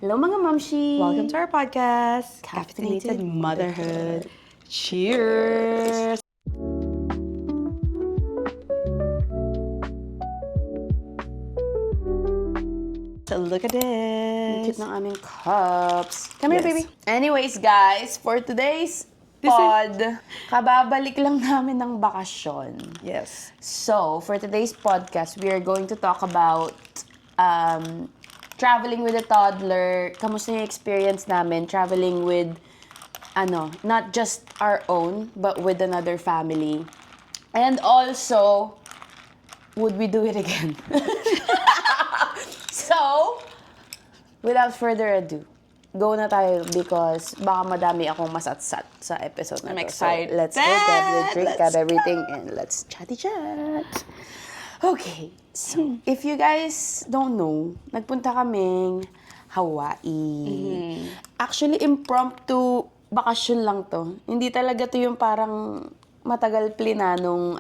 Hello mga mamshi! Welcome to our podcast, Caffeinated Caffeinated Motherhood. Cheers! So look at this. Cute ng aming cups. Come here, Yes. baby. Anyways, guys, for today's pod, kababalik lang namin ng bakasyon. Yes. So, for today's podcast, we are going to talk about traveling with a toddler. Kamusta yung experience namin traveling with, not just our own, but with another family. And also, would we do it again? So, without further ado, go na tayo because baka madami akong masatsat sa episode na I'm to. excited. So, let's go grab the drink, Let's grab everything, and let's chatty-chat. Okay, so if you guys don't know, nagpunta kaming Hawaii. Actually, impromptu bakasyon lang to. Hindi talaga to yung parang matagal plinanong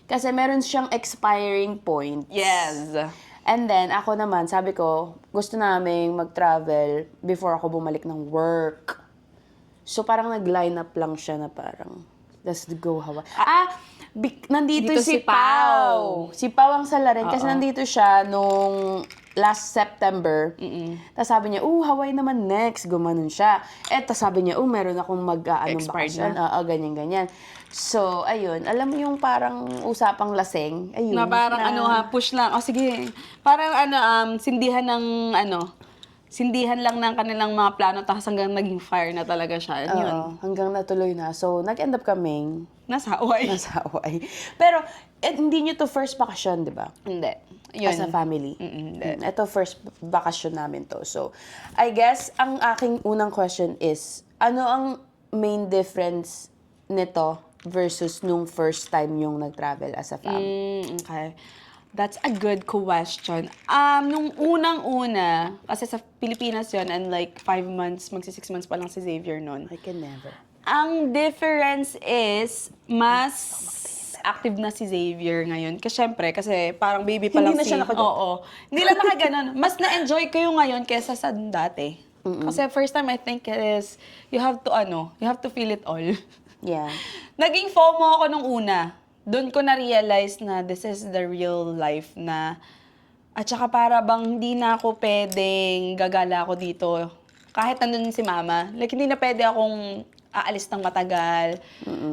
Kasi meron siyang expiring point. Yes. And then, ako naman, sabi ko, gusto naming mag-travel before ako bumalik ng work. So, parang nag-line up lang siya na parang, let's go Hawaii. Nandito Dito si si Pao. Si Pao ang salarin. Kasi Oo. nandito siya nung last September. Tapos sabi niya, Hawaii naman next. Gumanon siya. Tapos sabi niya, meron akong Expired bakasyon. Ganyan-ganyan. So, ayun. Alam mo yung parang usapang laseng? Ayun. Na parang push lang. O sige. Parang sindihan lang ng kanilang mga plano tapos hanggang naging fire na talaga siya. Yun. Oo, hanggang natuloy na. So, nag-end up kaming Nasa Hawaii. nasa Hawaii. Pero, hindi nyo to first bakasyon, di ba? Hindi. Yun. As a family. Hindi. Ito first bakasyon namin to. So, I guess, ang aking unang question is, ano ang main difference nito versus nung first time yung nag-travel as a family? Okay. That's a good question. Nung unang-una, kasi sa Pilipinas yon and like 5 months, magsi 6 months pa lang si Xavier nun. I can never. Ang difference is, mas active na si Xavier ngayon. Kasi syempre, kasi parang baby pa Hindi lang na siya nakaganon. Oo. Hindi lang nakaganon. Mas na-enjoy ko yung ngayon kesa sa dati. Kasi first time I think is, you have to feel it all. Yeah. Naging FOMO ako nung una. Doon ko na-realize na this is the real life na at saka para bang hindi na ako pwedeng gagala ako dito kahit nandun si mama. Like, hindi na pwede akong aalis ng matagal.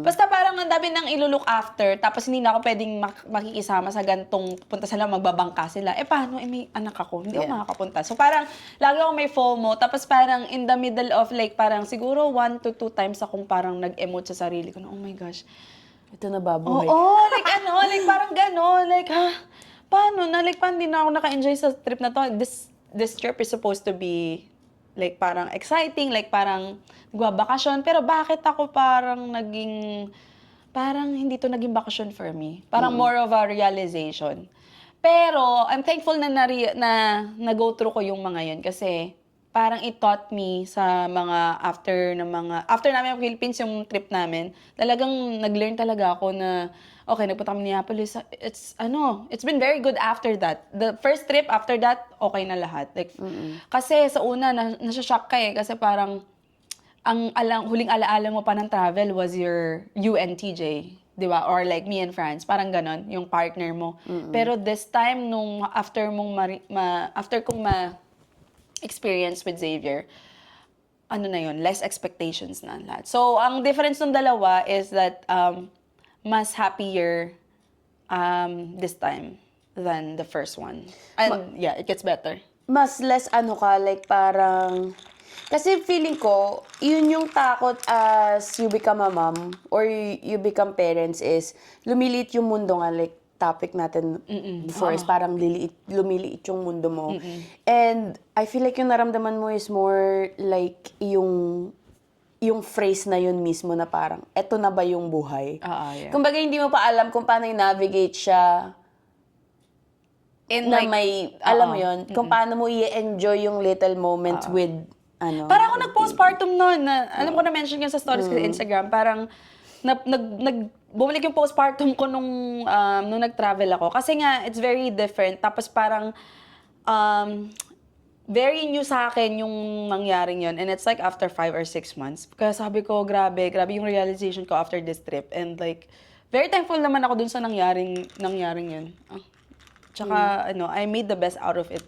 Basta parang ang dami nang ilulook after tapos hindi na ako pwedeng makikisama sa gantong punta sila, magbabangka sila. Paano? May anak ako. Hindi ako makakapunta. So parang lagi ako may FOMO tapos parang in the middle of like parang siguro 1 to 2 times akong parang nag-emote sa sarili ko na, oh my gosh, Ito na babuhay. like parang gano'n, like, paano hindi na ako naka-enjoy sa trip na to? This trip is supposed to be, like, parang exciting, like, parang nagbabakasyon, pero bakit ako parang hindi to naging bakasyon for me? Parang more of a realization. Pero, I'm thankful na na-go through ko yung mga yun, kasi, parang it taught me sa mga after namin ang Philippines yung trip namin, talagang nag-learn talaga ako na okay, nagpunta kami Minneapolis. It's been very good after that. The first trip after that, okay na lahat. Like kasi sa una nasha-shock ka kasi parang ang huling alaala mo pa ng travel was you and TJ, 'di ba? Or like me and Franz, parang ganon, yung partner mo. Pero this time nung after kong experience with Xavier, less expectations na lahat. So, ang difference ng dalawa is that mas happier this time than the first one. And it gets better. Mas less like parang, kasi feeling ko, yun yung takot as you become a mom or you become parents is, lumiliit yung mundo nga, like topic natin before is parang lumiliit yung mundo mo. And I feel like yung naramdaman mo is more like yung phrase na yun mismo na parang, eto na ba yung buhay? Yeah. Kumbaga, hindi mo pa alam kung paano i-navigate siya na may, alam mo yun, kung paano mo i-enjoy yung little moments with, Parang ako nag-postpartum noon. Alam ko na-mention yan sa stories ko sa Instagram. Parang, bumalik yung postpartum ko nung nag-travel ako. Kasi nga, it's very different. Tapos parang, very new sa akin yung nangyaring yun. And it's like after 5 or 6 months. Kaya sabi ko, grabe yung realization ko after this trip. And like, very thankful naman ako dun sa nangyaring yun. Tsaka, I made the best out of it.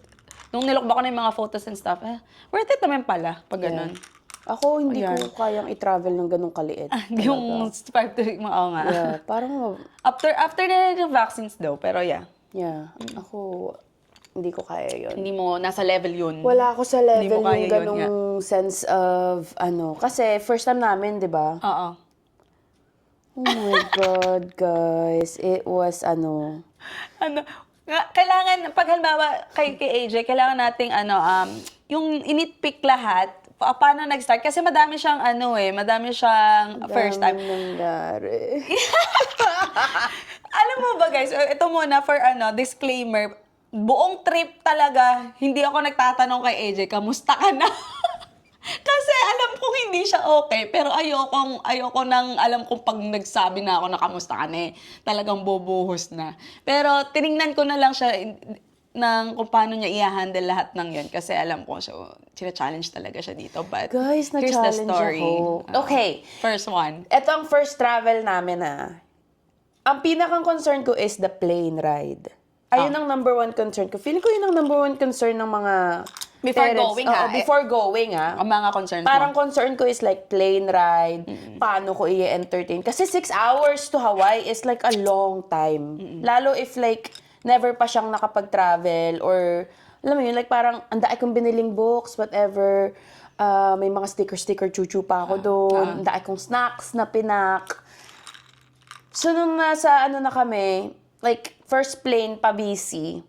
Nung nilokba ko na yung mga photos and stuff, worth it naman pala, pag ganun. Ako, hindi Ayan. ko kayang i-travel ng ganung kaliit. Yung 5 to 6 oo nga. Yeah, parang, After na yung vaccines daw, pero yeah. yeah, ako, hindi ko kaya yun. Hindi mo, nasa level yun. Wala ako sa Hindi level mo kaya yung yun ganung sense of, kasi first time namin, di ba? Oo. Oh my God, guys. It was, Kailangan, pag halimbawa kay AJ, kailangan nating, yung initpick lahat, paano nag-start? Kasi madami siyang, madami siyang first time. daming nangyari. Alam mo ba guys, ito muna for disclaimer, buong trip talaga, hindi ako nagtatanong kay AJ, kamusta ka na? Kasi alam kong hindi siya okay, pero ayoko nang alam kong pag nagsabi na ako na kamusta ka na talagang bubuhos na. Pero tiningnan ko na lang siya ng kung paano niya i-handle lahat ng yun kasi alam ko siya, challenge talaga siya dito. But Guys, here's the na-challenge story. ako. Okay. First one. Ito ang first travel namin Ang pinakang concern ko is the plane ride. Ayun ang number one concern ko. Feeling ko yun ang number one concern ng mga Before parents. going, Oo, before going, Ang mga concerns Parang mo. concern ko is like plane ride, paano ko i-entertain. Kasi 6 hours to Hawaii is like a long time. Lalo if like never pa siyang nakapag-travel or alam mo yun, like parang ang dami kong biniling books, whatever. May mga sticker, chuchu pa ako doon. Ang dami kong snacks na pinak. So nung nasa na kami, like first plane pa BC,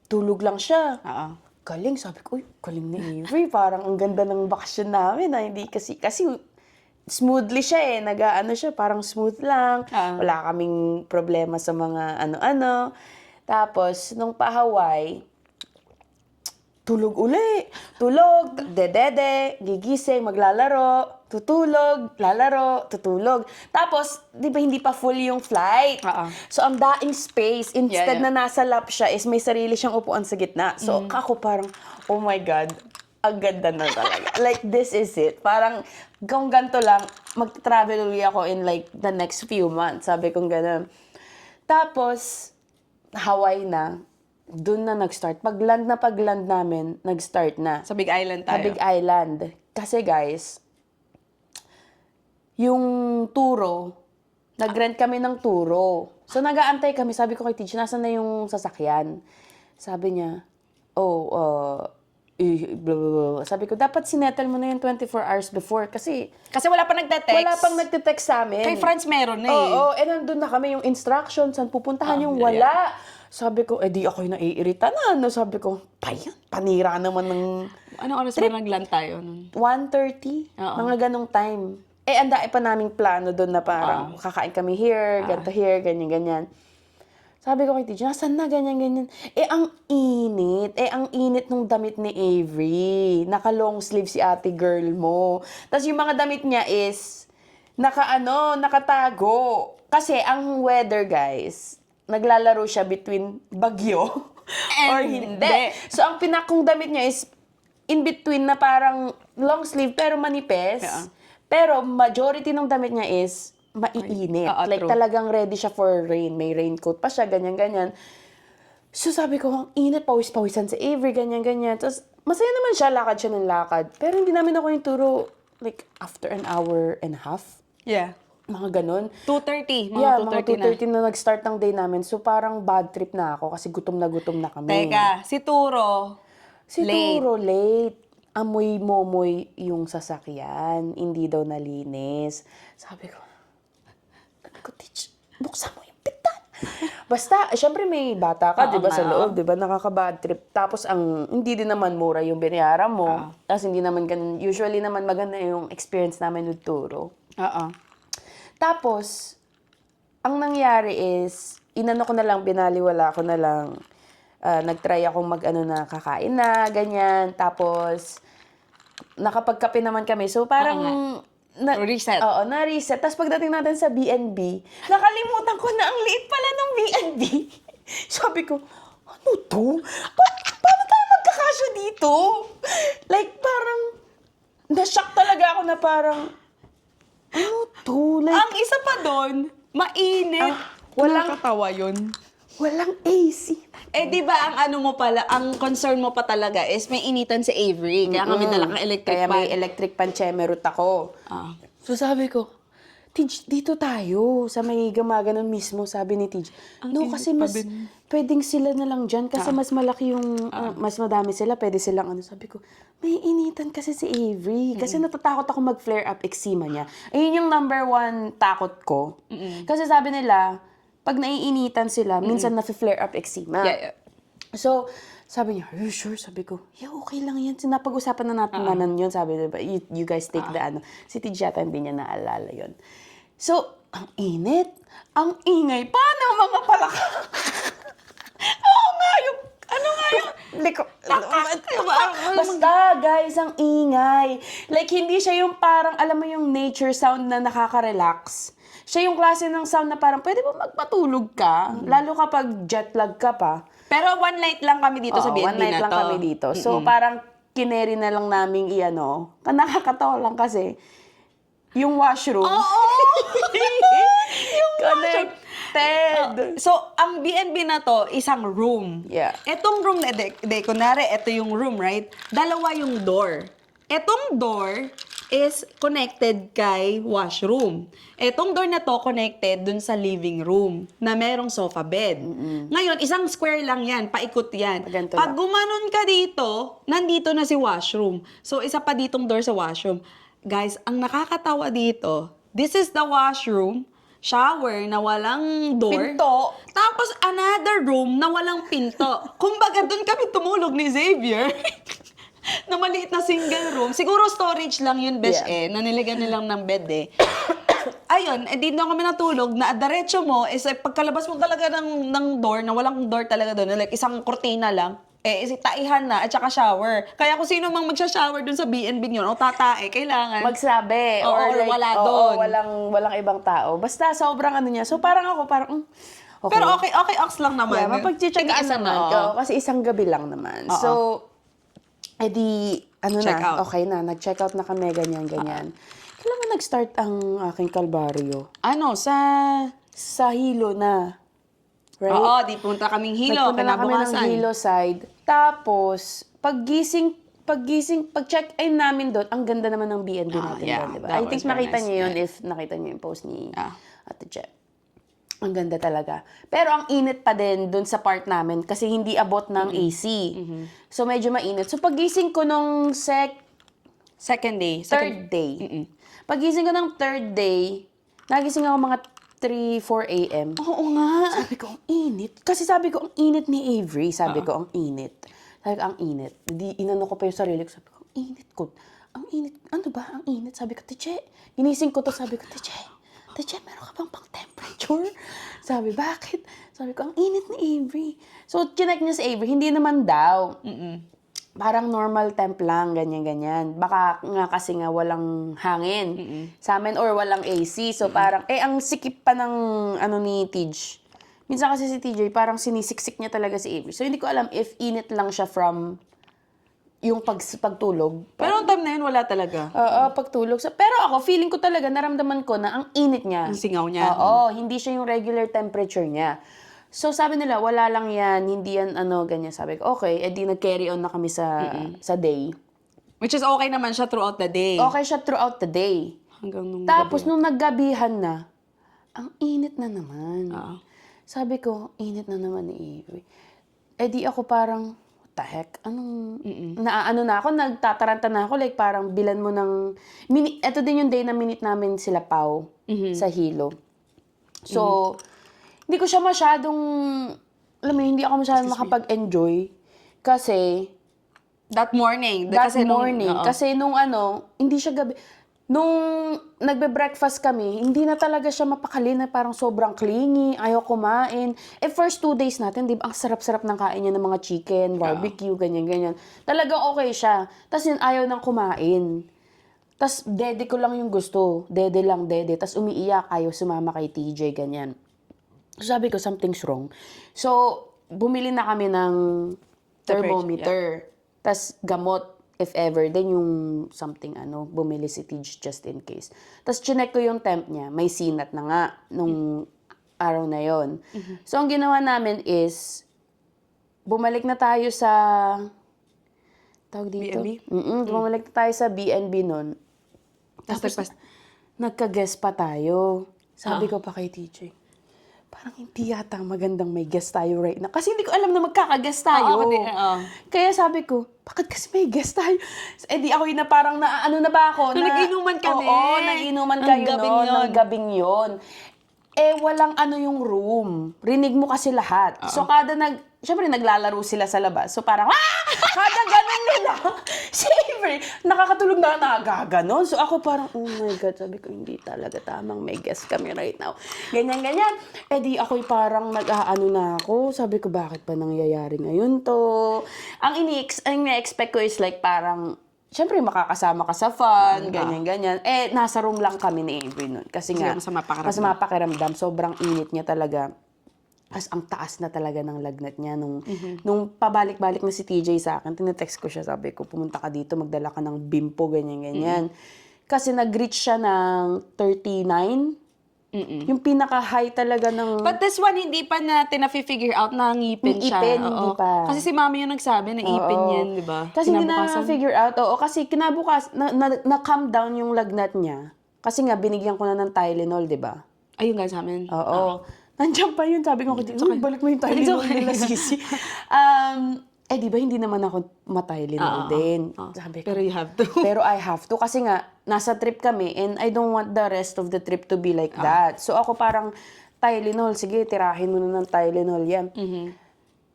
tulog lang siya. Oo. Galing, sabi ko, uy, galing ni Avery. Parang ang ganda ng bakasyon namin. Hindi kasi smoothly siya nag-ano siya, parang smooth lang. Wala kaming problema sa mga ano-ano. Tapos, nung pa-Hawaii, tulog uli. Tulog, dedede, gigising, maglalaro, tutulog, lalaro, tutulog. Tapos, di ba hindi pa full yung flight? So, ang daing space, instead na nasa lap siya, is may sarili siyang upuan sa gitna. So, ako parang, oh my God, ang ganda na talaga. Like, this is it. Parang, kung ganito lang, mag-travel ulit ako in like the next few months. Sabi kong gano'n. Tapos, Hawaii na. Doon na nag-start. Pag-land namin, nag-start na. Sa Big Island tayo. Sa Big Island. Kasi guys, yung turo, nag-rent kami ng turo. So, nag-aantay kami. Sabi ko kay teacher, nasan na yung sasakyan? Sabi niya, blah, blah, blah. Sabi ko, dapat sinettle mo na yung 24 hours before. Kasi wala pa nagte-text. wala pang nagte-text sa amin. Kay France meron na Oo, nandun na kami yung instructions, saan pupuntahan yung wala. Sabi ko, di ako yung naiirita na. Sabi ko, panira naman ng Anong oras ba nag-land tayo? 1:30, mga ganong time. Ang dami pa naming plano doon na parang kakain kami here, ganito here, ganyan-ganyan. Sabi ko kay teacher, nasan na, ganyan-ganyan. Ang init. Ang init nung damit ni Avery. Naka-long sleeve si ate girl mo. Tapos yung mga damit niya is, nakatago. Kasi ang weather, guys, naglalaro siya between bagyo or hindi. So, ang pinakong damit niya is in between na parang long sleeve pero manipis. Pero majority ng damit niya is maiinit. Like true. talagang ready siya for rain. May raincoat pa siya, ganyan-ganyan. So, sabi ko, ang init, pawis-pawisan sa Avery, ganyan-ganyan. Tapos, masaya naman siya, lakad siya ng lakad. Pero hindi namin ako yung turo, like, after an hour and a half. Yeah. Mga ganon. 2:30. Mga 2:30 na nag-start ng day namin. So, parang bad trip na ako kasi gutom na kami. Teka, si Turo, Siguro late. Amoy-momoy yung sasakyan. Hindi daw nalinis. Sabi ko, teach, buksan mo yung pintan. Basta, syempre may bata ka, di ba, sa loob, di ba, nakaka-bad trip. Tapos, hindi din naman mura yung binayaran mo. Tapos, hindi naman ganun. Usually naman maganda yung experience namin with Turo. Tapos, ang nangyari is, binaliwala ko na lang, nag-try akong kakain na, ganyan. Tapos, nakapagkape naman kami. So, parang, reset. Oo, na-reset. Tapos, pagdating natin sa B&B, nakalimutan ko na ang liit pala ng B&B. Sabi ko, ano to? Paano tayo magkakasya siya dito. Like, parang, na-shock talaga ako na parang, ano to? Like, Ang isa pa doon, mainit. walang- Nakakatawa yun. walang AC. Eh, di ba ang ano mo pala, ang concern mo pa talaga is may initan si Avery. Kaya kami dala kang electric Kaya fan. may electric pan chemerut ako. Ah. So sabi ko, Tej, dito tayo. Sa may gumaganon mismo, sabi ni Tej. No, init kasi pa mas, din. pwedeng sila na lang dyan. Kasi mas malaki yung, mas madami sila. Pwede silang ano. Sabi ko, may initan kasi si Avery. Kasi natatakot ako mag-flare up eczema niya. Ayun yung number one takot ko. Kasi sabi nila, pag naiinitan sila, minsan na-flare up eczema. Yeah. So, sabi niya, are you sure? Sabi ko, yeah, okay lang yan. Sinapag-usapan na natin nanan yun. Sabi niya, you guys take the ano. Si Tej yata hindi niya naalala yun. So, ang init. Ang ingay. Paano mga palaka? Oo nga, yung, ano nga yung, basta, guys, ang ingay. Like, hindi siya yung parang, alam mo yung nature sound na nakaka-relax. Siya yung klase ng sound na parang, pwede ba magpatulog ka? Lalo kapag jet lag ka pa. Pero one night lang kami dito sa Oo, BNB one night na lang to. kami dito. So, parang kineri na lang naming i-ano. Nakakatawa lang kasi, yung washroom. Oo! yung connected. So, ang BNB na to, isang room. Yeah. Etong room na, kunwari, ito yung room, right? Dalawa yung door. Etong door is connected kay washroom. Etong door na to connected dun sa living room na merong sofa bed. Ngayon, isang square lang yan, paikot yan. Ganito Pag lang. gumanon ka dito, nandito na si washroom. So, isa pa ditong door sa washroom. Guys, ang nakakatawa dito, this is the washroom, shower na walang door. Pinto. Tapos another room na walang pinto. Kumbaga doon kami tumulog ni Xavier. Na maliit na single room. Siguro storage lang yun, besh na nilagyan nilang ng bed Ayun, dito kami natulog na diretso mo is pagkalabas mo talaga ng door na walang door talaga doon, like isang kortina lang. Taihan na at saka shower. Kaya kung sino mang magsha-shower dun sa BNB nyo, o tatae, kailangan. Magsabi. Oo, or wala doon. Walang ibang tao. Basta sobrang ano niya. So, parang ako, okay. Pero okay, ox lang naman. Yeah, mapag-checkaan Tig-isa naman. oo. Oo, kasi isang gabi lang naman. Oo. So, edi, ano Check na, out. okay na. Nag-check out na kami, ganyan. Kailan ba nag-start ang aking kalbaryo? Ano, Sa Hilo na. Right? Oo, di punta kaming Hilo, Nagpunta na kami ng kinabukasan. Hilo side. Tapos, pag-check-in namin doon, ang ganda naman ng BNB natin yeah, doon, di ba? that I think was very nakita nice, niyo yun yeah. if nakita niyo yung post ni Yeah. Ate Che. Ang ganda talaga. Pero ang init pa din doon sa part namin kasi hindi abot ng AC. So, medyo mainit. So, pagising ko nung Second day. third day, pagising ko ng third day, nagising ako mga 3, 4 a.m. Oo nga. Sabi ko, ang init. Kasi sabi ko, ang init ni Avery. Sabi ko, ang init. Sabi ko, ang init. Di, inano ko pa yung sarili ko. Sabi ko, ang init ko. Ang init. Ano ba? Ang init. Sabi ko, Teche. Ginising ko to. Sabi ko, Teche, meron ka bang pang temperature? Sabi, bakit? Sabi ko, ang init ni Avery. So, chinek niya si Avery. Hindi naman daw. Parang normal temp lang, ganyan. Baka nga kasi nga walang hangin sa amin or walang AC. So parang, ang sikip pa ng ano ni Tej. Minsan kasi si TJ, parang sinisiksik niya talaga si Avery. So hindi ko alam if init lang siya from yung pagtulog. Pero ang time na yun, wala talaga. Pagtulog. So, pero ako, feeling ko talaga, naramdaman ko na ang init niya. Ang singaw niya. Oo, hindi siya yung regular temperature niya. So, sabi nila, wala lang yan, hindi yan, ganyan. Sabi ko, okay, edi nag-carry on na kami sa day. Which is okay naman siya throughout the day. Okay siya throughout the day. Hanggang nung Tapos, gabi. nung naggabihan na, ang init na naman. Oo. Sabi ko, init na naman ni Avery. Edi ako parang, what the heck? Anong, ano na ako, nagtataranta na ako, like parang bilan mo ng, eto din yung day na minute namin sila Pau sa Hilo. So, hindi ko siya masyadong, alam mo, hindi ako masyadong makapag-enjoy. Kasi, That morning. kasi nung hindi siya gabi, nung nagbe-breakfast kami, hindi na talaga siya mapakali na parang sobrang clingy, ayaw kumain. First 2 days natin, di ba, ang sarap-sarap ng kain niya ng mga chicken, barbecue, ganyan-ganyan. Talagang okay siya. Tapos yun, ayaw nang kumain. Tapos, dede ko lang yung gusto. Dede. Tapos umiiyak, ayaw sumama kay TJ, ganyan. So, sabi ko, something's wrong. So, bumili na kami ng thermometer. Tas gamot, if ever, then yung something, bumili si Tej just in case. Tas chinek ko yung temp niya, may sinat na nga nung araw na yon. So, ang ginawa namin is, bumalik na tayo sa, tawag dito? B&B? Bumalik na tayo sa B&B nun. Tapos, nagka-guest pa tayo. Sabi ko pa kay TJ, parang hindi yata magandang may guest tayo right now. Kasi hindi ko alam na magkaka-guest tayo. Kaya sabi ko, bakit kasi may guest tayo? Eh di ako yun na parang ano na ba ako? So, nag-inuman kami. Oo, nag-inuman kayo ng gabing yun. Eh, walang yung room. Rinig mo kasi lahat. So, syempre naglalaro sila sa labas. So, parang, kada ganun nila. Siyempre, nakakatulog na nagaganon. So, ako parang, oh my God, sabi ko, hindi talaga tamang may guest kami right now. Ganyan. Eh, di ako'y parang na ako. Sabi ko, bakit pa nangyayari ngayon to? Ang ina-expect ko is like, parang, siyempre, makakasama ka sa fun, ganyan. Eh, nasa room lang kami ni Avery nun. Kasi nga, masama pakiramdam. Sobrang init niya talaga. As ang taas na talaga ng lagnat niya. Nung pabalik-balik na si TJ sa akin, tinetext ko siya, sabi ko, pumunta ka dito, magdala ka ng bimpo, ganyan. Kasi nag-reach siya ng 39. Yung pinaka-high talaga ng... But this one, hindi pa natin na-figure out na ngipin siya. Hindi pa. Kasi si mami yung nagsabi na ipin yan, di ba? Kasi hindi na figure out. Oo, kasi kinabukas, na-calm down yung lagnat niya. Kasi nga, binigyan ko na ng Tylenol, di ba? Ayun nga sa amin. Oo. Nandiyan pa yun. Sabi ko, balik mo yung Tylenol nila, Sisi. Eh, di ba, hindi naman ako ma-Tylenol din. Sabi ko, Pero you have to. Pero I have to. Kasi nga, nasa trip kami and I don't want the rest of the trip to be like that. So, ako parang, Tylenol, sige, tirahin mo na ng Tylenol yan.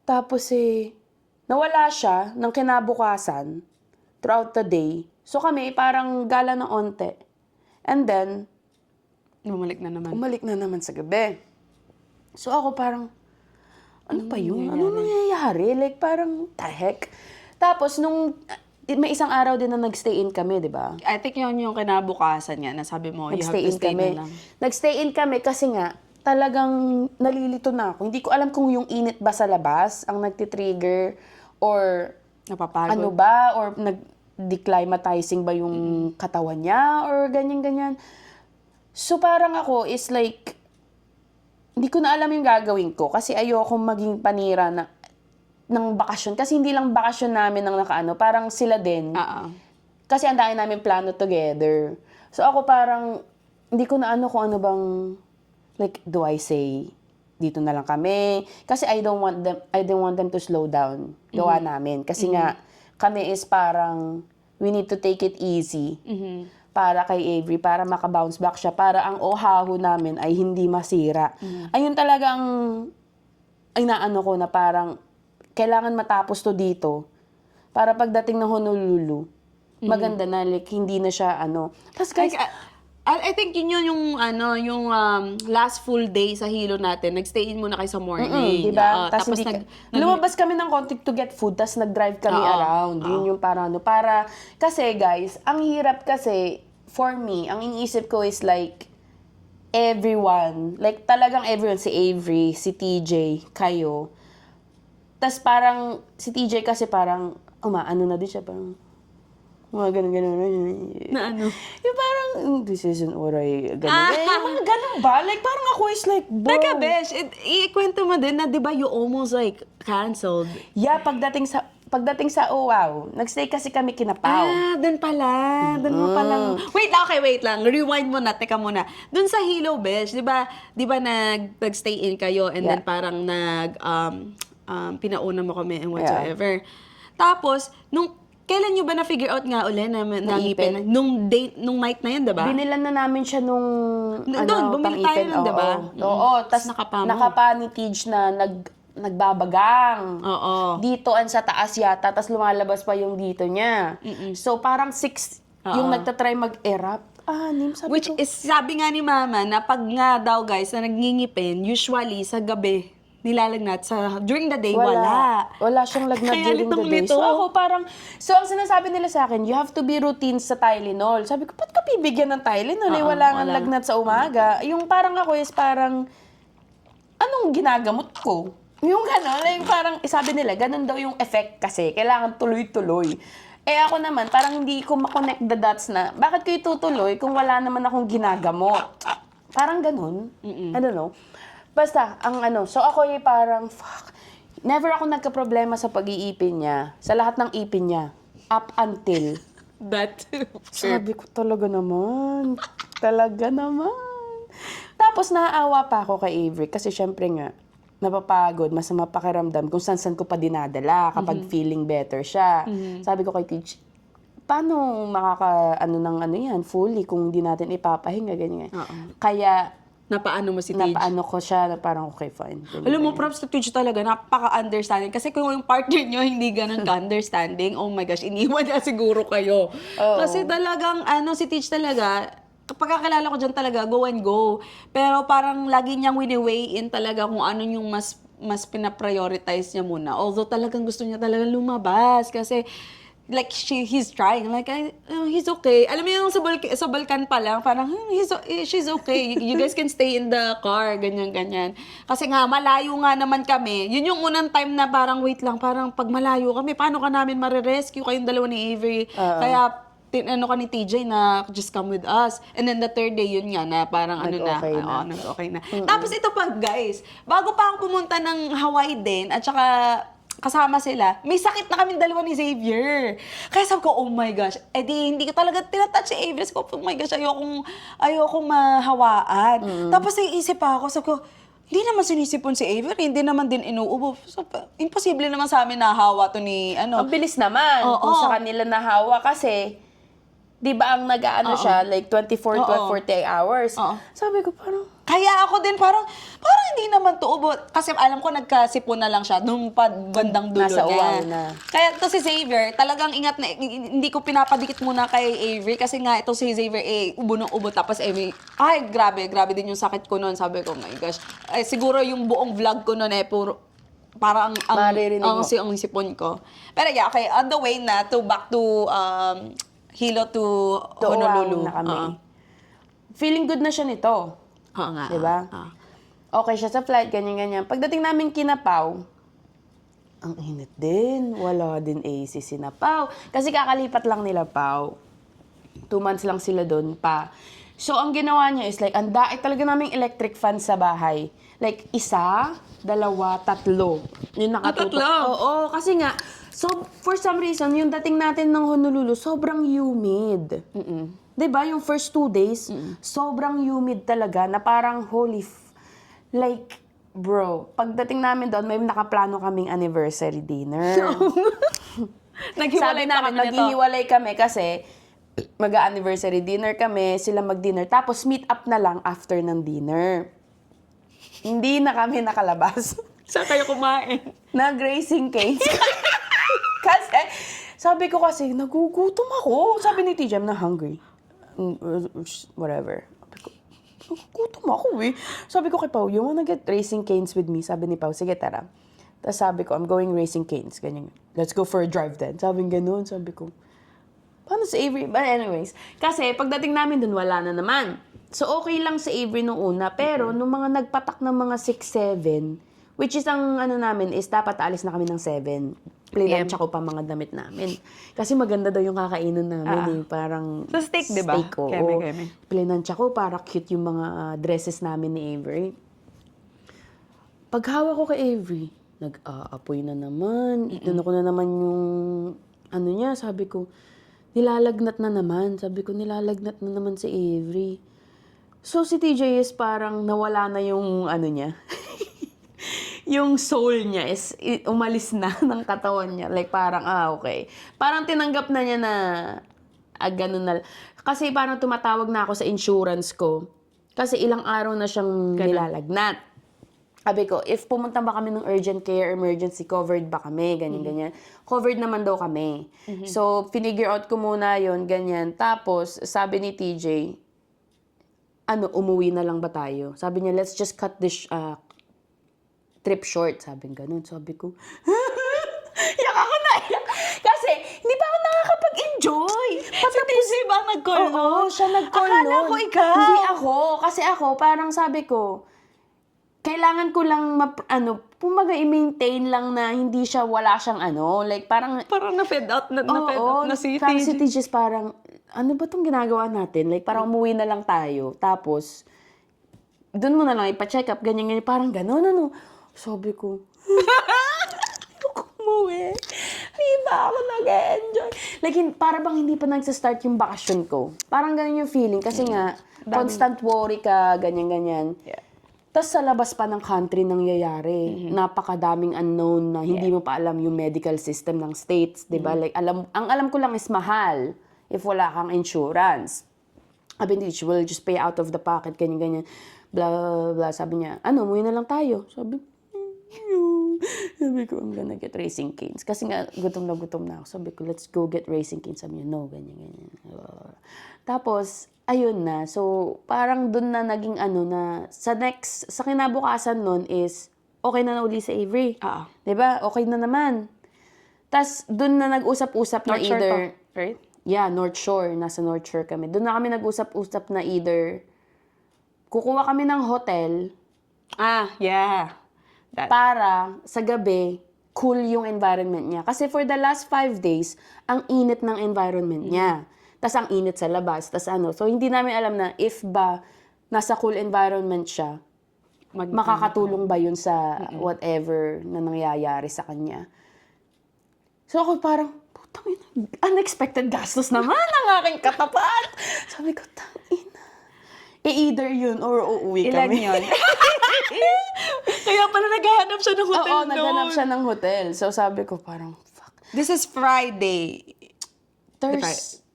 Tapos nawala siya ng kinabukasan throughout the day. So, kami parang gala ng onte. And then, Bumalik na naman sa gabi. So, ako parang, ano pa yun? Ano nangyayari? Like, parang, the heck? Tapos, may isang araw din na nag-stay in kami, di ba? I think yun yung kinabukasan nga, nasabi mo, you have Nag-stay to in stay kami. na lang. Nag-stay in kami kasi nga, talagang nalilito na ako. Hindi ko alam kung yung init ba sa labas ang nagtitrigger or Napapagod. ano ba, or nag-declimatizing ba yung katawan niya or ganyan-ganyan. So, parang ako is like, hindi ko na alam yung gagawin ko kasi ayokong maging panira ng bakasyon. Kasi hindi lang bakasyon namin ang nakaano, parang sila din. Kasi ang dami namin plano together. So ako parang, hindi ko na ano kung ano bang, like, do I say, dito na lang kami? Kasi I don't want them to slow down. Gawa namin. Kasi nga, kami is parang, we need to take it easy. Para kay Avery, para makabounce back siya, para ang ohaho namin ay hindi masira. Ayun talagang, ay naano ko na parang, kailangan matapos to dito, para pagdating ng Honolulu, maganda na, like, hindi na siya, Tapos guys, I think yun yung last full day sa Hilo natin. Nag-stay in muna kayo sa morning. diba? Tapos lumabas kami ng konti to get food, tapos nag-drive kami around. Yun yung para, kasi guys, ang hirap kasi, for me, ang iniisip ko is like, everyone, like talagang everyone, si Avery, si TJ, kayo. Tapos parang, si TJ kasi parang, umaano na din siya, parang, mga ganun. Na ano? Yung parang, this isn't what I, ganun. Yung mga ganun ba? Like, parang ako is like, bro. Teka, besh, ikwento mo din na, di ba, you almost like canceled. Yeah, pagdating sa wow, nagstay kasi kami kina Pao. Doon pala. Doon mo palang... Wait lang. Rewind mo na. Teka muna. Doon sa Hilo, besh, di ba nag-stay in kayo and then parang pinauna mo kami and whatsoever. Tapos, kailan nyo ba na-figure out nga uli na nangipin? Nung night na yun, diba? Binilan na namin siya nung, doon, bumili tayo nun, diba? Oo. Tas nakapa ni Tej na nagbabagang. Oo. Dito sa taas yata, tas lumalabas pa yung dito niya. So, parang 6 yung nagtatry mag-erupt. Which is, sabi nga ni Mama, na pag nga daw guys, na nagngingipin, usually sa gabi, nilalagnat. During the day, wala. Wala siyang lagnat during the day. So ako parang, ang sinasabi nila sa akin, you have to be routine sa Tylenol. Sabi ko, ba't ka bibigyan ng Tylenol? Wala nga lagnat sa umaga. Yung parang ako is parang, anong ginagamot ko? Yung gano'n, like parang sabi nila, ganun daw yung effect kasi. Kailangan tuloy-tuloy. Eh ako naman, parang hindi ko makonect the dots na, bakit ko itutuloy kung wala naman akong ginagamot? Parang ganun. I don't know. Basta, so ako parang, fuck. Never ako nagka-problema sa pag-iipin niya. Sa lahat ng ipin niya. Up until. That. Sabi ko, talaga naman. Talaga naman. Tapos naaawa pa ako kay Avery kasi syempre nga, napapagod, masama pakiramdam kung saan ko pa dinadala kapag feeling better siya. Sabi ko kay Teach, paano yan, fully kung hindi natin ipapahinga, ganyan. Kaya, Napaano mo si Tej? napaano ko siya na parang okay, fine. Ganyan, Alam mo, props to Tej talaga, napaka-understanding. Kasi kung yung partner nyo hindi ganun ka-understanding, oh my gosh, iniwan niya siguro kayo. Oo. Kasi talagang, si Tej talaga, kapag kakilala ko dyan talaga, go and go. Pero parang lagi niyang wini-weigh in talaga kung ano yung mas pinaprioritize niya muna. Although talagang gusto niya talaga lumabas. Kasi, like, he's trying. Like, he's okay. Alam mo yung sa Balkan pa lang, parang, she's okay. You guys can stay in the car, ganyan-ganyan. Kasi nga, malayo nga naman kami. Yun yung unang time na parang, wait lang, parang pag malayo kami, paano ka namin marirescue kayong dalawa ni Avery? Kaya, ka ni TJ na just come with us. And then the third day, yun nga, na parang Nag-okay na. nag-okay na. Tapos ito pa, guys, bago pa ako pumunta ng Hawaii din, at saka kasama sila, may sakit na kami dalawa ni Xavier. Kaya sabi ko, oh my gosh, hindi ko talaga tinatouch si Xavier. Sabi ko, oh my gosh, ayokong mahawaan. Tapos iisip pa ako, sabi ko, hindi naman sinisipon si Xavier, hindi naman din inuubo. So, imposible naman sa amin nahawa to ni, Ang bilis naman kung sa kanila nahawa kasi, di ba ang siya, like 24 to 48 hours. Sabi ko parang, kaya ako din parang hindi naman to ubo. Kasi alam ko nagkasipon na lang siya nung bandang dulo Nasa na. uwaw na. Kaya to si Xavier, talagang ingat na, hindi ko pinapadikit muna kay Avery kasi nga ito si Xavier, ubo ng ubo. Tapos Avery, grabe din yung sakit ko noon. Sabi ko, oh my gosh. Siguro yung buong vlog ko noon puro, parang Maririnig mo. ang sipon ko. Pero yeah, okay, on the way na back to Hilo to Honolulu. Oahu na kami. Feeling good na siya nito. Oo nga. Diba? Okay siya sa flight, ganyan-ganyan. Pagdating namin kinapaw, ang init din. Wala din AC si Napaw. Kasi kakalipat lang nila, Pau. 2 months lang sila doon pa. So, ang ginawa niya is like, talaga naming electric fan sa bahay. Like, 1, 2, 3. Yung nakatutok. Tatlo? Oo, kasi nga, so, for some reason, yung dating natin ng Honolulu, sobrang humid. Diba? Yung first 2 days, sobrang humid talaga na parang like, bro, pagdating namin doon, may nakaplano kaming anniversary dinner. Sabi namin, maghihiwalay kami kasi mag-anniversary dinner kami, sila mag-dinner, tapos meet up na lang after ng dinner. Hindi na kami nakalabas. Saan kayo kumain? Nag-racing case. Kasi, sabi ko kasi, nagugutom ako. Sabi ni TJ, I'm na hungry. Whatever. Sabi ko, nagugutom ako Sabi ko kay Pao, you wanna get racing canes with me? Sabi ni Pao, sige tara. Tapos sabi ko, I'm going racing canes. Ganyan. Let's go for a drive then. Sabi ganun. Sabi ko, paano si Avery? But anyways, kasi pagdating namin dun, wala na naman. So okay lang si Avery nung una. Pero nung mga nagpatak ng mga 6, 7, which is ang namin is dapat alis na kami ng 7. Plinansya ko pa mga damit namin. Kasi maganda daw yung kakainan namin Parang so steak, di ba? Steak, oo. Keme. Plinansya ko para cute yung mga dresses namin ni Avery. Paghawa ko kay Avery, nag-aapoy na naman. Ito ko na naman yung niya. Sabi ko, nilalagnat na naman. Sabi ko, nilalagnat na naman si Avery. So si TJ is parang nawala na yung niya. Yung soul niya is umalis na ng katawan niya. Like parang, okay. Parang tinanggap na niya na, ganun na. Kasi parang tumatawag na ako sa insurance ko. Kasi ilang araw na siyang nilalagnat. Sabi ko, if pumunta ba kami ng urgent care, emergency, covered ba kami, ganyan-ganyan. Covered naman daw kami. So, finigure out ko muna yon ganyan. Tapos, sabi ni TJ, umuwi na lang ba tayo? Sabi niya, let's just cut this trip short. Sabi ganun. Sabi ko, yak ako na iyak. Kasi, hindi pa ako nakakapag-enjoy. Si TJ ba nag-call Oo, siya nag-call Akala nun. ko ikaw. Hindi ako. Kasi ako, parang sabi ko, kailangan ko lang, pumaga i-maintain lang na hindi siya, wala siyang like parang, Parang na-fed out na, na-fed oo, out na si parang si TJ. TJ is parang, ano ba itong ginagawa natin? Like, parang umuwi na lang tayo. Tapos, doon mo na lang ipa-check up, ganyan. Parang gano'n, ano. Sabi ko, ayoko umuwi. Hindi ba ako nag-enjoy? Like, para bang hindi pa nagsastart yung bakasyon ko. Parang ganun yung feeling. Kasi nga, constant worry ka, ganyan-ganyan. Yeah. Tapos sa labas pa ng country nangyayari. Napakadaming unknown na hindi mo pa alam yung medical system ng states, 'di ba? Like ang alam ko lang is mahal if wala kang insurance. Sabi ni will just pay out of the pocket, ganyan. Blah, blah, blah. Sabi niya, umuwi na lang tayo. Sabi ko, I'm gonna get Racing Canes. Kasi nga, gutom na ako. Sabi ko, let's go get Racing Canes. Sabi niya, no, ganyan. Tapos, ayun na. So, parang dun na naging na, sa kinabukasan nun is, okay na uli sa Avery. Diba? Okay na naman. Tapos, dun na nag-usap-usap na North Shore either, to, right? yeah, North Shore. Nasa North Shore kami. Doon na kami nag-usap-usap na either kukuha kami ng hotel Yeah. That. para sa gabi, cool yung environment niya. Kasi for the last 5 days, ang init ng environment niya. Tas ang init sa labas. Tas so hindi namin alam na if ba nasa cool environment siya, makakatulong ba yun sa whatever na nangyayari sa kanya. So ako parang, putang ina, unexpected gastos naman ang aking katapat. Sabi ko, tangina. Either yun or uuwi Ilan kami. yun? Kaya pala naghahanap siya ng hotel Oo, noon. naghanap siya ng hotel. So sabi ko parang, fuck. This is Friday. Thursday.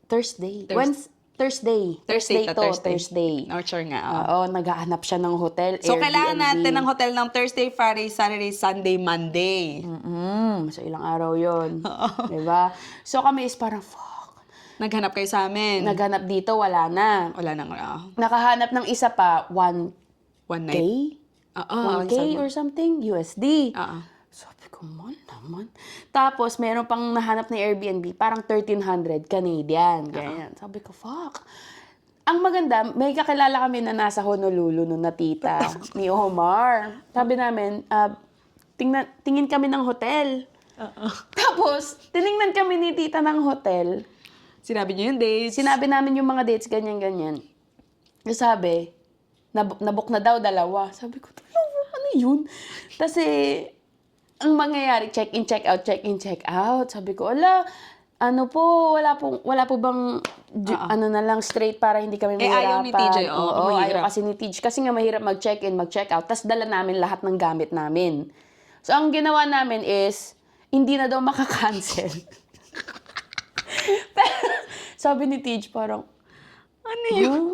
Thursday Thursday to Thursday. Thursday. North Shore nga. Oo, naghahanap siya ng hotel, So, Airbnb. kailangan natin ng hotel ng Thursday, Friday, Saturday, Sunday, Monday. So, ilang araw yun. Diba? So, kami is parang, fuck. Naghanap kayo sa amin. Naghanap dito, wala na. Wala nang Nakahanap ng isa pa, 1K? one night. 1K or something? USD. Sabi ko, man naman. Tapos, meron pang nahanap na Airbnb, parang 1,300 Canadian. Ganyan. Sabi ko, fuck. Ang maganda, may kakilala kami na nasa Honolulu nun na tita ni Omar. Sabi namin, tingin kami ng hotel. Tapos, tiningnan kami ni tita ng hotel. Sinabi niyo yung dates. Sinabi namin yung mga dates, ganyan-ganyan. Sabi, nabook na daw 2. Sabi ko, ano yun? Kasi, ang mangyayari, check-in, check-out, check-in, check-out. Sabi ko, wala po bang, na lang, straight para hindi kami mahirapan. Ayaw ni TJ, Oo, mahirap. ayaw kasi ni TJ. Kasi nga mahirap mag-check-in, mag-check-out. Tapos dala namin lahat ng gamit namin. So, ang ginawa namin is, hindi na daw makakancel. Sabi ni TJ, parang, Ano yun?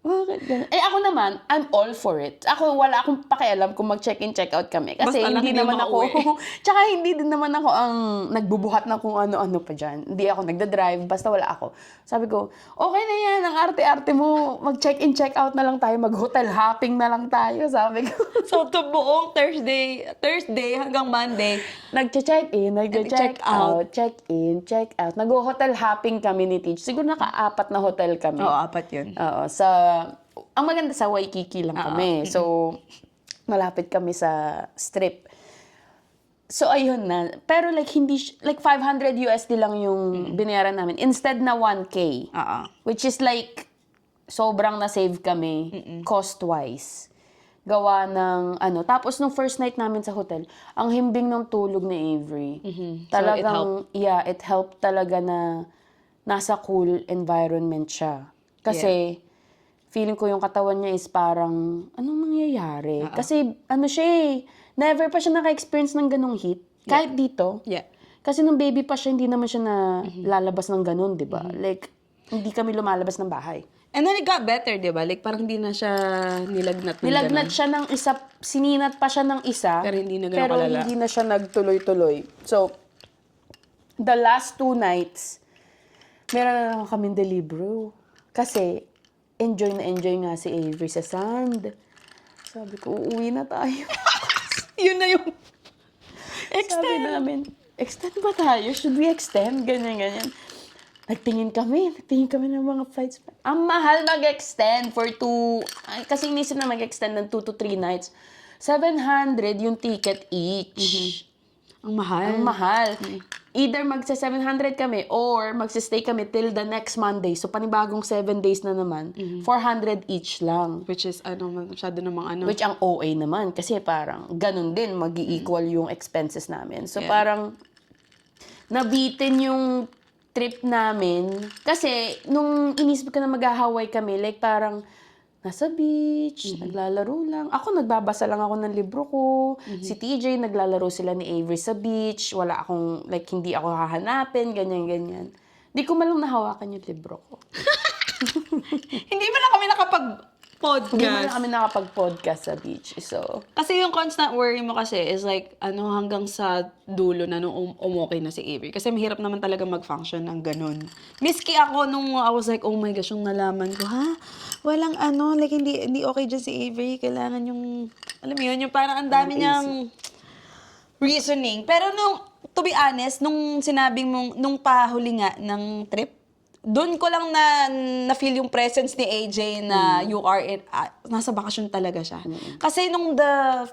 Bakit ganun? Ako naman, I'm all for it. Ako, wala akong pakialam kung mag-check-in, check-out kami. Kasi Basta lang hindi hindi naman ako, makauwi. tsaka hindi din naman ako ang nagbubuhat na kung ano-ano pa dyan. Hindi ako nagda-drive, basta wala ako. Sabi ko, okay na yan, ang arte-arte mo, mag-check-in, check-out na lang tayo, mag-hotel hopping na lang tayo, sabi ko. So, to buong Thursday hanggang Monday, Nag-check-in, Check-out. nag-check-out, check-in, check-out. Nag-hotel hopping kami ni Teach. Siguro naka-4 na hotel kami. Oo, 4 yun. Oo, ang maganda sa Waikiki lang kami. So, malapit kami sa strip. So, ayun na. Pero like, like 500 USD lang yung binayaran namin. Instead na 1K. Which is like, sobrang na-save kami, cost-wise. Gawa ng, Tapos, nung first night namin sa hotel, ang himbing ng tulog ni Avery. Talagang, it helped talaga na nasa cool environment siya. Kasi, feeling ko yung katawan niya is parang, anong nangyayari? Kasi, siya never pa siya naka-experience ng ganong heat. Kahit dito. Yeah. Kasi nung baby pa siya, hindi naman siya na lalabas ng ganon, di ba? Like, hindi kami lumalabas ng bahay. And then it got better, di ba? Like, parang hindi na siya nilagnat. Nilagnat siya ng isa, sininat pa siya ng isa. Pero hindi na ganun pero kalala. hindi na siya nagtuloy-tuloy. So, the last 2 nights, meron na naman kaming delibro. Kasi, enjoy nga si Avery sa sand. Sabi ko, uuwi na tayo. Yun na yung Sabi namin, extend ba tayo? Should we extend? Ganyan. Nagtingin kami ng mga flights. Ang mahal mag-extend for kasi inisip na mag-extend ng 2 to 3 nights. 700 yung ticket each. Ang mahal. Ang mahal. Either magsa-700 kami or magsa-stay kami till the next Monday. So, panibagong 7 days na naman. 400 each lang. Which is, masyado namang Which ang OA naman. Kasi parang ganun din, mag-i-equal yung expenses namin. So, Yeah. parang nabitin yung trip namin. Kasi, nung inisip ko na mag-Hawaii kami, like parang nasa beach, naglalaro lang. Ako, nagbabasa lang ako ng libro ko. Si TJ, naglalaro sila ni Avery sa beach. Wala akong, like, hindi ako hahanapin, ganyan-ganyan. Di ko malang nahawakan yung libro ko. Hindi mo na kami nakapag-podcast. Hindi man lang kami nakapag-podcast sa beach. So, Kasi yung constant worry mo kasi is like, hanggang sa dulo na nung umokay na si Avery. Kasi mahirap naman talaga mag-function ng ganun. Miski ako nung I was like, oh my gosh, yung nalaman ko, walang like hindi okay dyan si Avery. Kailangan yung, alam mo yun, yung parang ang dami niyang reasoning. Pero to be honest, nung sinabing mong, nung pahuli nga ng trip, doon ko lang na-feel yung presence ni AJ na you are nasa bakasyon talaga siya. Kasi nung the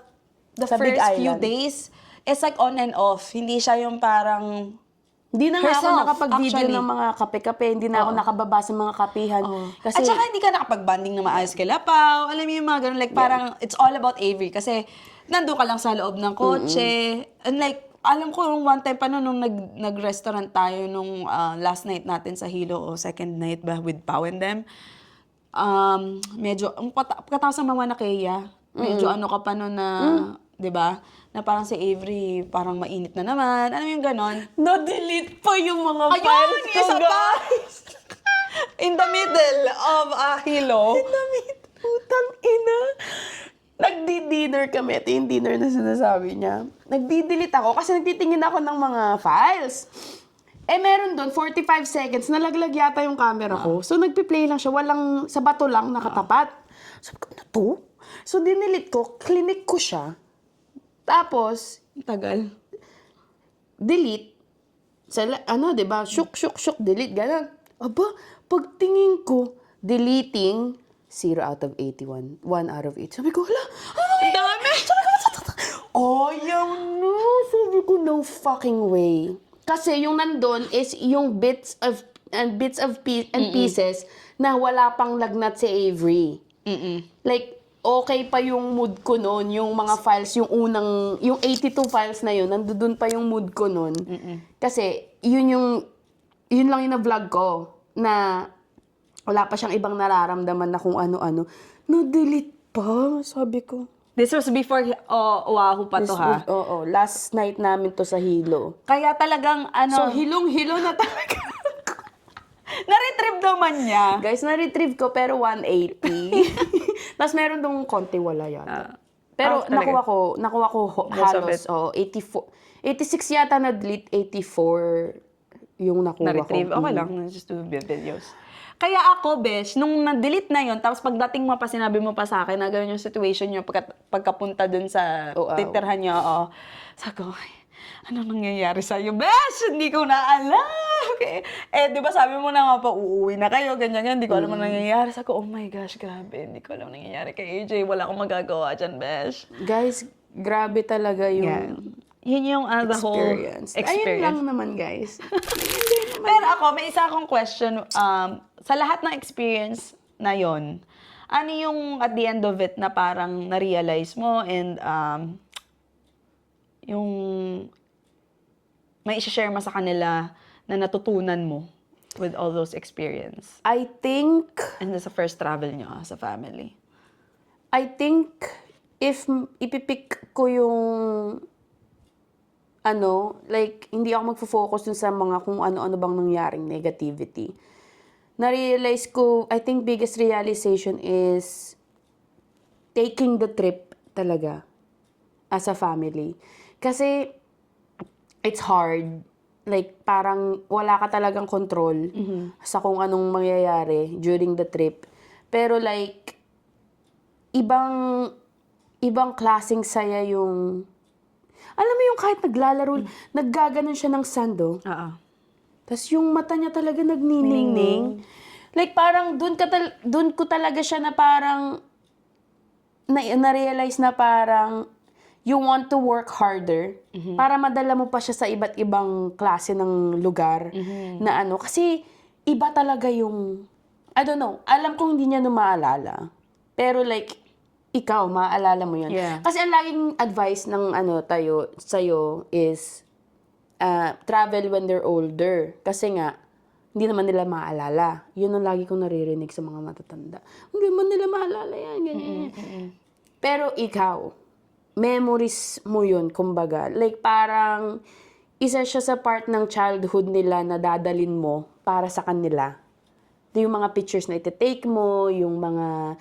Sa Big first few Island. days, it's like on and off. Hindi siya yung parang hindi na nga ako herself, nakapag-video actually. ng mga kape-kape. Hindi na ako nakababa sa mga kapihan. Kasi, At saka hindi ka nakapag-banding na maayos kay Lapaw. Alam mo yung mga ganun, like parang it's all about Avery. Kasi nandun ka lang sa loob ng kotse. And like, alam ko yung one time pa nung nag-restaurant tayo nung last night natin sa Hilo o second night ba with Pau and them. Medyo, pagkatapos ng mga nakeya, medyo ka pa nun na, di ba? Na parang si Avery, parang mainit na naman. Ano yung ganon? na-delete pa yung mga Ayun! files ko, Isa pa! guys. In the middle of Hilo. Putang ina. Nagdi-dinner kami. Ito yung dinner na sinasabi niya. Nagdi-delete ako kasi nagtitingin ako ng mga files. Meron doon, 45 seconds, nalaglag yata yung camera ko. So, nagpi-play lang siya. Walang, sa bato lang, nakatapat. Sabi ko, ano to? So, dinilit ko, clinic ko siya. Tapos, Tagal. delete. Diba? Shook, delete, gano'n. Aba, pagtingin ko, deleting, 0 out of 81. 1 out of 8. Sabi ko, hala, Ang dami! no. Sabi ko, no fucking way. Kasi yung nandun is yung bits and pieces na wala pang lagnat si Avery. Like, okay pa yung mood ko noon, yung mga files, yung 82 files na yun, nandun pa yung mood ko noon. Kasi, yun lang yung na-vlog ko, na wala pa siyang ibang nararamdaman na kung ano-ano. No-delete pa, sabi ko. This was before Oahu pa to, ha? Oo, last night namin to sa Hilo. Kaya talagang, So, hilong-hilo na talaga. na-retrieve naman niya. Guys, na-retrieve ko pero 180. Tapos meron dong konti wala yata. Pero talaga? nakuha ko Most of halos. it? 86 yata na-delete, 84 yung nakuha Na-retrieve. ko. Okay lang, just do videos. Kaya ako, besh, nung na-delete na yon, tapos pagdating mo pa, sinabi mo pa sa akin na gano'n yung situation nyo pagkapunta dun sa titirhan nyo, sabi ko, ano nangyayari sa'yo, besh? Hindi ko na alam. Okay. Di ba sabi mo na nga pa, uuwi na kayo, ganyan, hindi ko alam ano nangyayari. Sabi ko, oh my gosh, grabe, hindi ko alam nangyayari kay AJ, wala akong magagawa dyan, besh. Guys, grabe talaga yung Yun yung the whole experience. experience. Ayun lang naman, guys. Pero ako, may isa akong question. Sa lahat ng experience na yon, ano yung at the end of it na parang na-realize mo and yung may i-share mo sa kanila na natutunan mo with all those experience? I think And sa first travel nyo sa family. if ipipick ko yung like, hindi ako magfo-focus dun sa mga kung ano-ano bang nangyaring negativity. Na-realize ko, I think biggest realization is taking the trip talaga as a family. Kasi, it's hard. Like, parang wala ka talagang control sa kung anong mangyayari during the trip. Pero like, ibang klaseng saya yung, alam mo yung kahit naglalaro, naggaganon siya ng sando, Oo. Tas yung mata niya talaga nagniningning. Like parang dun ko talaga siya na parang na-realize na parang you want to work harder para madala mo pa siya sa iba't ibang klase ng lugar na ano. Kasi iba talaga yung, I don't know, alam kong hindi niya maalala. Pero like, ikaw, maaalala mo yun. Yeah. Kasi ang laging advice ng sa'yo is travel when they're older. Kasi nga, hindi naman nila maalala. Yun ang lagi kong naririnig sa mga matatanda. Hindi naman nila maalala yan, ganyan. Pero ikaw, memories mo yun, kumbaga. Like parang, isa siya sa part ng childhood nila na dadalin mo para sa kanila. Yung mga pictures na iti-take mo, yung mga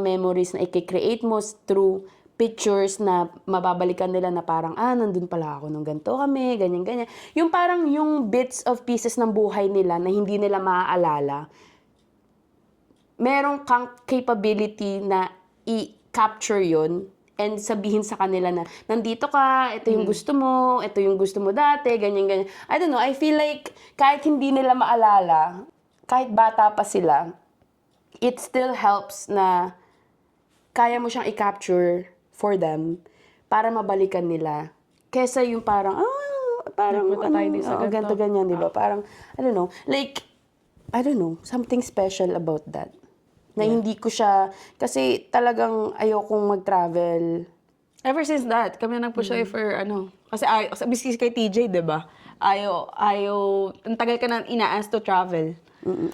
memories na i-create mo through pictures na mababalikan nila na parang, nandun pala ako nung ganito kami, ganyan-ganyan. Yung parang yung bits of pieces ng buhay nila na hindi nila maaalala, meron kang capability na i-capture yon and sabihin sa kanila na, nandito ka, ito yung gusto mo, ito yung gusto mo dati, ganyan-ganyan. I don't know, I feel like kahit hindi nila maalala, kahit bata pa sila, it still helps na kaya mo siyang i-capture for them para mabalikan nila. Kesa yung parang, parang, Punta tayo din sa ganito, ganito. ganyan, di ba? Parang, I don't know, like, I don't know, something special about that. Na hindi ko siya, kasi talagang ayokong mag-travel. Ever since that, kami na nag-push for kasi sabi kay TJ, di ba? Ayaw, ang tagal ka na ina-ask to travel.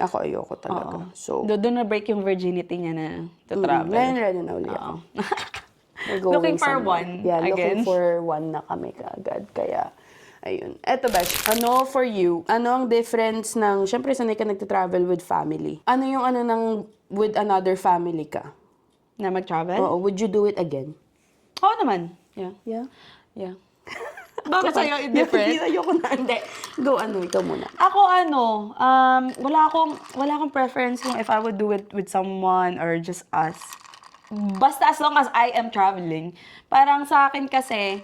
Ako ayoko talaga. So, Doon na-break yung virginity niya na to travel. ngayon ready na uli ako. We're going Looking for somewhere. one Yeah, looking again. for one na kami kaagad. Kaya, ayun. Eto Besh, ano for you? Ano ang difference ng, syempre sanay ka nagta-travel with family. Ano yung with another family ka? Na mag-travel? Oo, would you do it again? Oo naman. Yeah. Yeah. Yeah. Bakit sa'yo different? Ayoko na. Hindi. Go, ikaw muna. Ako wala akong preference kung if I would do it with someone or just us. Basta as long as I am traveling. Parang sa akin kasi,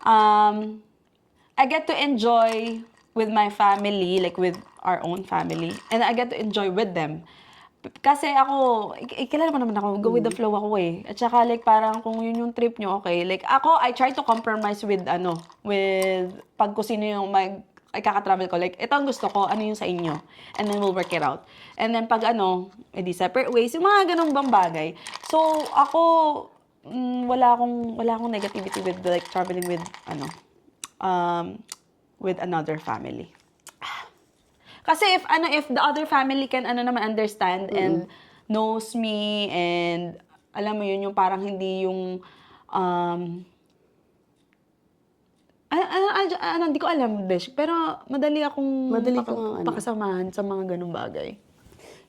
I get to enjoy with my family, like with our own family, and I get to enjoy with them. Kasi ako, kilala mo naman ako, go with the flow ako eh. At saka like parang kung yun yung trip nyo, okay. Like ako, I try to compromise with pag kung sino yung kaka-travel ko. Like, ito ang gusto ko, ano yung sa inyo. And then we'll work it out. And then pag edi separate ways, yung mga ganong bang bagay. So, ako, wala akong negativity with like traveling with another family. Kasi if the other family can naman understand and knows me and alam mo yun yung parang hindi yung hindi ko alam, Besh, pero madali kang pakasamahan sa mga ganung bagay.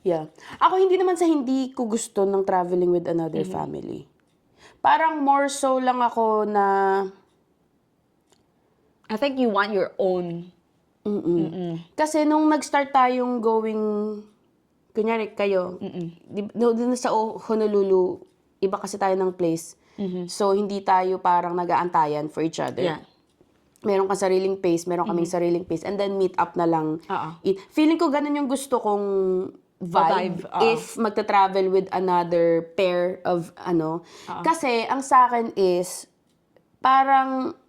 Yeah. Ako hindi naman sa hindi ko gusto ng traveling with another family. Parang more so lang ako na I think you want your own. Kasi nung nag-start tayong going, kunyari kayo, doon sa Honolulu, iba kasi tayo ng place. So, hindi tayo parang nag-aantayan for each other. Yeah. Meron kang sariling pace, meron kaming sariling pace, and then meet up na lang. Feeling ko ganun yung gusto kong vibe if magta-travel with another pair of Kasi, ang sa akin is, parang,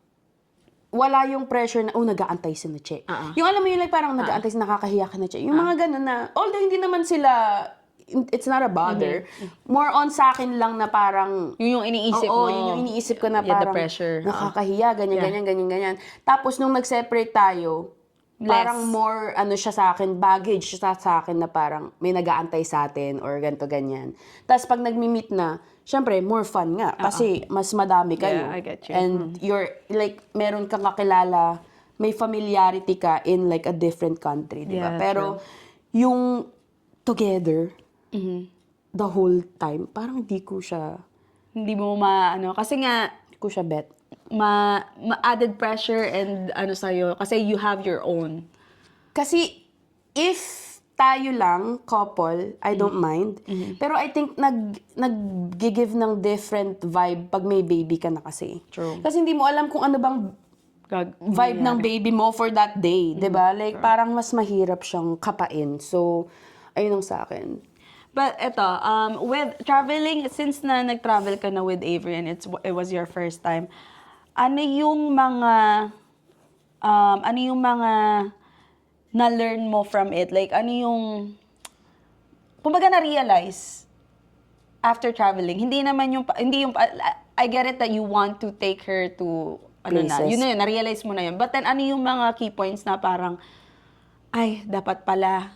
wala yung pressure na, nag-aantay si na Che. Yung alam mo yun, like parang nag-aantay si nakakahiya ka na Che. Yung mga ganun na, although hindi naman sila, it's not a bother. More on sa akin lang na parang, Yun yung iniisip mo. yun yung iniisip ko na Yeah, the parang, pressure. nakakahiya, ganyan. Tapos nung nag-separate tayo, parang more, siya sa akin, baggage siya sa akin na parang may nag-aantay sa atin or ganito, ganyan. Tapos pag nagmi-meet na, syempre, more fun nga. Kasi mas madami kayo. Yeah, I get you. And you're, like, meron kang kakilala, may familiarity ka in like a different country, di ba? Yeah, Pero, yung together, the whole time, parang hindi ko siya kasi nga, bet. added pressure and sa'yo, kasi you have your own. Kasi, if tayo lang, couple, I don't mind. Pero I think nag-give ng different vibe pag may baby ka na kasi. True. Kasi hindi mo alam kung ano bang vibe ng baby mo for that day, 'di ba? Like parang mas mahirap siyang kapain. So ayun ang sa akin. But eto, with traveling, since na nag-travel ka na with Avery and it was your first time, ano yung mga na-learn mo from it? Like, ano yung, kumbaga na-realize after traveling? I get it that you want to take her to, Places. yun na yun, na-realize mo na yun. But then, ano yung mga key points na parang, ay, dapat pala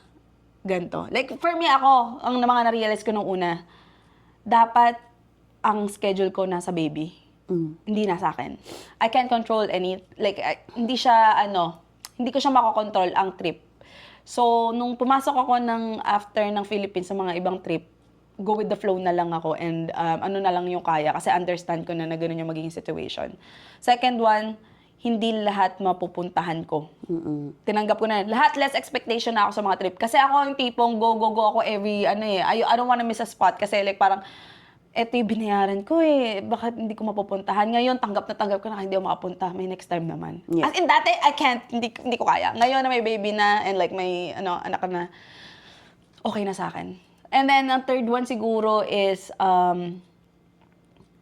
ganito. Like, for me, ako, ang mga na-realize ko nung una, dapat ang schedule ko nasa baby. Hindi na sa akin. I can't control hindi ko siya makokontrol ang trip. So, nung pumasok ako after ng Philippines sa mga ibang trip, go with the flow na lang ako and ano na lang yung kaya kasi understand ko na ganun yung magiging situation. Second one, hindi lahat mapupuntahan ko. Tinanggap ko na lahat, less expectation na ako sa mga trip. Kasi ako yung tipong go ako every, I don't wanna miss a spot kasi like parang, eto yung binayaran ko bakit hindi ko mapupuntahan? Ngayon, tanggap ko na hindi ako makapunta. May next time naman. Yeah. As in, dati, I can't, hindi ko kaya. Ngayon na may baby na and like may, anak na, okay na sa akin. And then, ang third one siguro is,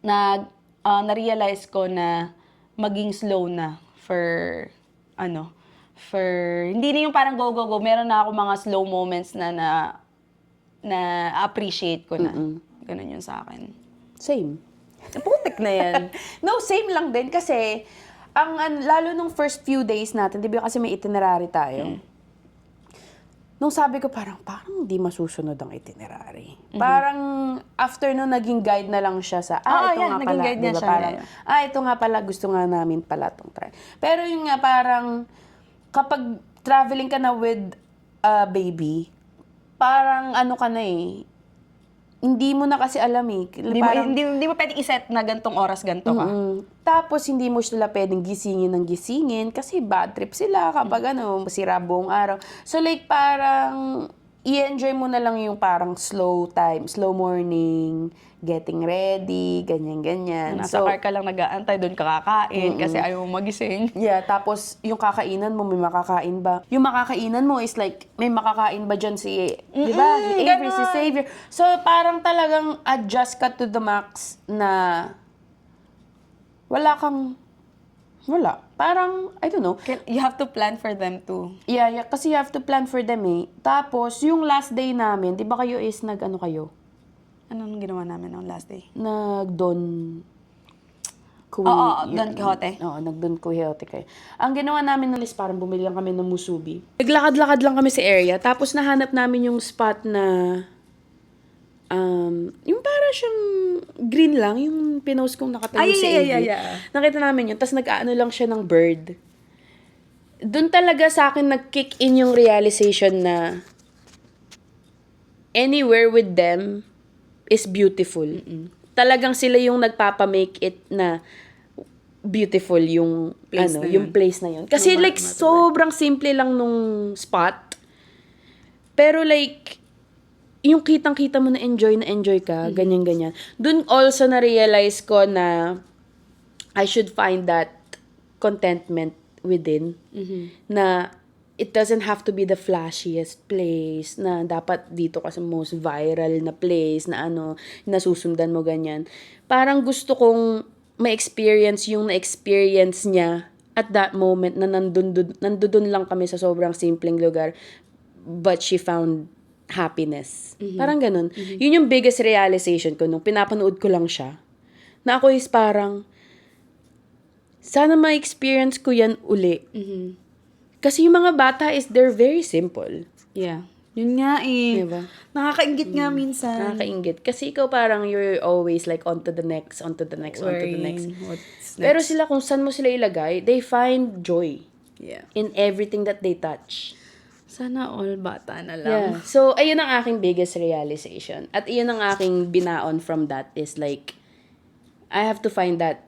na-realize ko na maging slow na hindi na yung parang go. Meron na ako mga slow moments na appreciate ko na. Ganun yun sa akin. Same. Putik na yan. No, same lang din kasi lalo nung first few days natin, 'di ba kasi may itinerary tayo. Nung sabi ko parang hindi masusunod ang itinerary. Parang after nung naging guide na lang siya sa ito nga pala, guide niya diba? siya. Parang ito nga pala gusto nga namin pala tong try. Pero yun nga parang kapag traveling ka na with a baby, parang ka na hindi mo na kasi alam Hindi mo pwedeng iset na gantong oras ganto ka. Tapos hindi mo sila pwedeng gisingin kasi bad trip sila kapag masira buong araw. So like parang i-enjoy mo na lang yung parang slow time, slow morning, getting ready, ganyan. Nasa car ka lang nag-aantay, doon ka kakain kasi ayaw mo magising. Yeah, tapos yung kakainan mo, may makakain ba? Yung makakainan mo is like, may makakain ba dyan di ba? Si Avery, si Xavier. So, parang talagang adjust ka to the max na wala. Parang, I don't know. You have to plan for them too. Yeah, kasi you have to plan for them Tapos, yung last day namin, di ba kayo is kayo? Anong ginawa namin on last day? Don Quixote. Oo, Don Quixote kayo. Ang ginawa namin is parang bumili lang kami ng musubi. Naglakad-lakad lang kami sa area, tapos nahanap namin yung spot na yung para siyang green lang, yung pinost kong nakatayo sa AV. Nakita namin yun, tapos nag-aano lang siya ng bird. Doon talaga sa akin nag-kick in yung realization na anywhere with them is beautiful. Talagang sila yung nagpapa-make it na beautiful yung yung place na yun. Kasi like sobrang simple lang nung spot. Pero like yung kitang-kita mo na enjoy ka, ganyan. Doon also na-realize ko na I should find that contentment within. Na it doesn't have to be the flashiest place na dapat dito ka sa most viral na place na nasusundan mo ganyan. Parang gusto kong ma-experience yung na-experience niya at that moment na nandun lang kami sa sobrang simpleng lugar but she found happiness. Parang ganun. Yun yung biggest realization ko nung pinapanood ko lang siya. Na ako is parang sana ma-experience ko yan uli. Kasi yung mga bata they're very simple. Yeah. Yun nga Diba? Nakakaingit nga minsan. Nakakaingit. Kasi ikaw parang you're always like on to the next. What's next? Pero sila kung saan mo sila ilagay, they find joy Yeah. in everything that they touch. Sana all bata na lang. Yeah. So, ayun ang aking biggest realization. At ayun ang aking binaon from that is like, I have to find that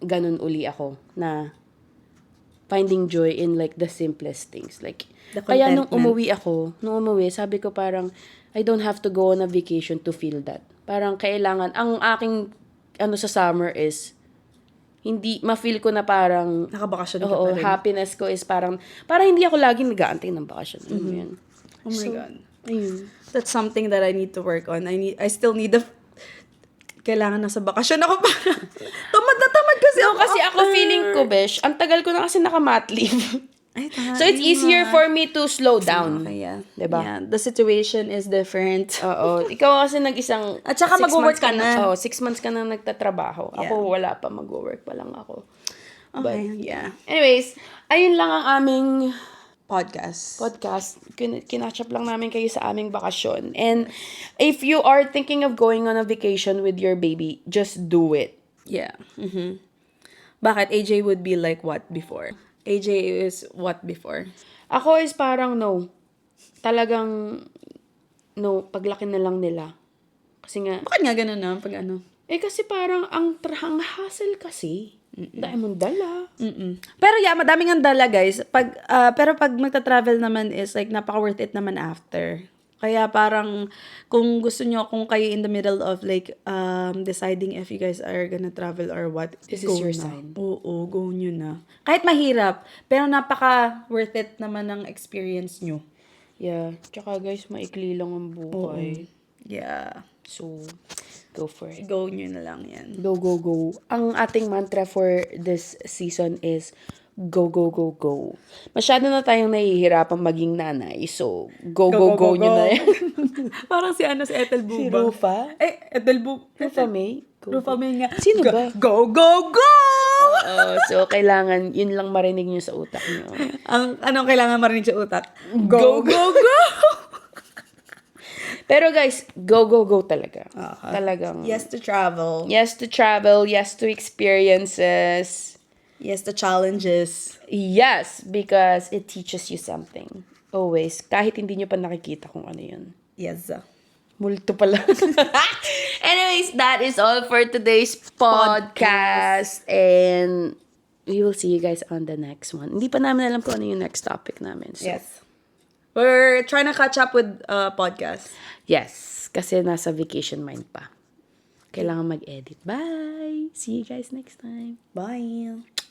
ganun uli ako na finding joy in like the simplest things. Like, kaya nung umuwi, sabi ko parang, I don't have to go on a vacation to feel that. Parang kailangan, ang aking sa summer is, hindi, ma-feel ko na parang, Nakabakasyon ka oo, pa rin. happiness ko is parang hindi ako laging nag-aantay ng bakasyon. Alam mo yun? Oh my God. Ayun. That's something that I need to work on. I still need kailangan nasa bakasyon ako para tamad na tamad kasi No, kasi ako feeling ko, besh, ang tagal ko na kasi naka-mat leave. Ay, tama, So, it's yun easier nga. for me to slow down. Okay, yeah. Diba? Yeah, the situation is different. Oo. Ikaw kasi nag-isang... At saka 6 mag-work months ka na. Oo, 6 months ka na nagtatrabaho. Ako, wala pa. Mag-work pa lang ako. Okay, yeah. Anyways, ayun lang ang aming Podcast. podcast. Kinatch-up lang namin kayo sa aming bakasyon. And if you are thinking of going on a vacation with your baby, just do it. Yeah. Bakit? AJ would be like what before? AJ is what before? Ako is parang no. Talagang no, paglaki na lang nila. Kasi nga, Bakit nga ganun na? Pag ano? kasi parang ang hassle kasi. Dahil mong dala. Pero yeah, madaming ang dala, guys. Pero pag magta-travel naman is like napaka-worth it naman after. Kaya parang kung gusto nyo, kung kayo in the middle of like deciding if you guys are gonna travel or what, This go is your na. sign. Oo, go nyo na. Kahit mahirap, pero napaka-worth it naman ng experience nyo. Yeah. Tsaka guys, maikli lang ang buhay. Yeah. So, go for it. Go nyo na lang yan. Go, go, go. Ang ating mantra for this season is go, go, go, go. Masyado na tayong nahihirapang maging nanay. So, go, go, go, nyo na yan. Parang si Ethel Buba. Si Rufa? Ethel Buba. Rufa May? Go, Rufa May nga. Sino ba? Go, go, go! So, kailangan, yun lang marinig nyo sa utak nyo. Anong kailangan marinig sa utak? Go, go, go! Pero guys, go, go, go talaga. Talagang. Yes to travel. Yes to travel. Yes to experiences. Yes to challenges. Yes, because it teaches you something. Always. Kahit hindi nyo pa nakikita kung ano yun. Yes. Multo pala. Anyways, that is all for today's podcast. And we will see you guys on the next one. Hindi pa namin alam kung ano yung next topic namin. So, Yes. We're trying to catch up with podcast. yes. Kasi nasa vacation mind pa. Kailangan mag-edit. Bye! See you guys next time. Bye.